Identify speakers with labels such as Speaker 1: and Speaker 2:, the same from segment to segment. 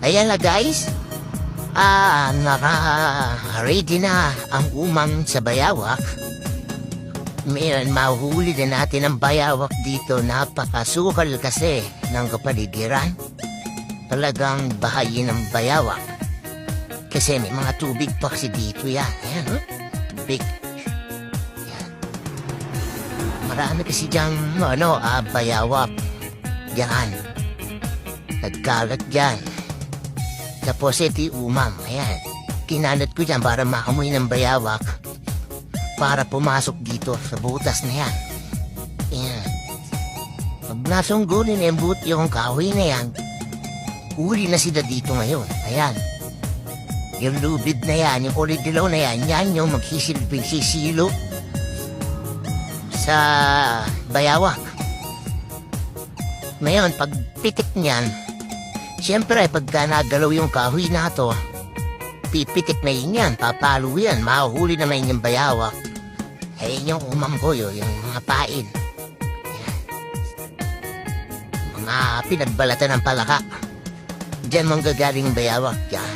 Speaker 1: Ayan na guys. Naka-ready na ang umang sa bayawak. Mayroon mahuli din natin ang bayawak dito. Napakasukal kasi ng kapaligiran. Talagang bahayin ng bayawak. Kasi may mga tubig pa kasi dito yan. Ayan, tubig. Ayan. Marami kasi diyang bayawak. Yan. Nagkalat dyan. Tapos ito umam. Ayan. Kinanat ko dyan para makamoy ng bayawak. Para pumasok dito sa butas na yan. Ayan. Pag nasunggulin yung buti yung kahoy na yan, uli na sila dito ngayon. Ayan. Yung lubid na yan, yung oridilaw na yan, yan yung magsisilbing sisilo sa bayawak. Ngayon, pag pitik niyan, siyempre, pagka nagalaw yung kahoy na to, pipitik na yun yan, papalo yan, mahuhuli naman yung bayawak. Ayun yung umam ko yun, yung mga pain. Ayan. Mga pinagbalatan ng palaka. Diyan mong gagaling bayawak, yan.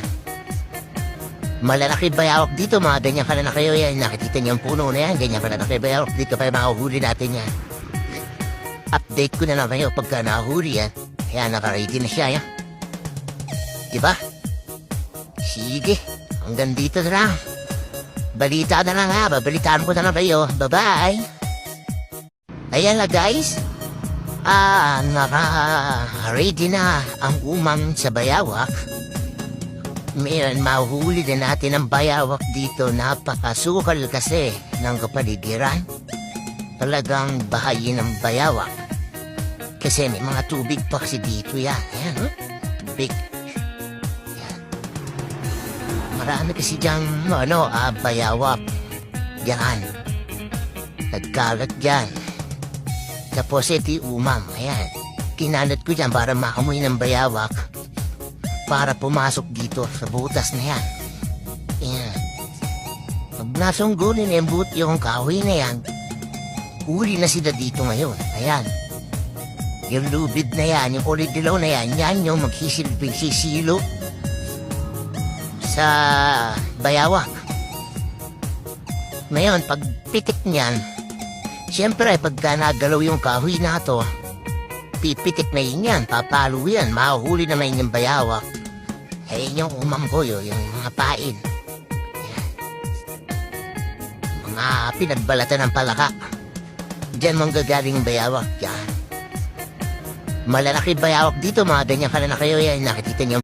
Speaker 1: Malalaki bayawak dito, mga ganyan pala na kayo yan. Nakikita niyo yung puno na yan, ganyan pala na kayo bayawak dito, para mahuhuli natin yan. Update ko na lang kayo pagka nahuli yan. Ayan, nakaready na siya, yan. Diba? Sige, hanggang dito na lang. Balita na lang ha, babalitaan ko na lang kayo. Bye-bye! Ayan na guys. Naka-ready na ang umang sa bayawak. Mayroon mahuli din natin ang bayawak dito. Napakasukal kasi ng kapaligiran. Talagang bahayin ng bayawak. Kasi may mga tubig pa kasi dito yan. Ayan, tubig. Marami kasi diyang, bayawak. Yan. Nagkalat dyan. Tapos ito umam. Ayan. Kinanat ko dyan para makamoy ng bayawak. Para pumasok dito sa butas na yan. Ayan. Pag nasunggulin yung buti yung kahoy na yan, uli na sila dito ngayon. Ayan. Yung lubid na yan, yung oridilaw na yan, yan yung magsisilbing sisilo sa bayawak. Ngayon, pag pitik niyan, siyempre, pagka nagalaw yung kahoy na to, pipitik na yun yan, papalo yan, mahuhuli naman yung bayawak. Ayun yung umam ko yun, yung mga pain. Ayan. Mga pinagbalatan ng palaka. Diyan mong gagaling bayawak, yan. Malalaki bayawak dito, mga ganyan pala na kayo yan, nakikita niyo.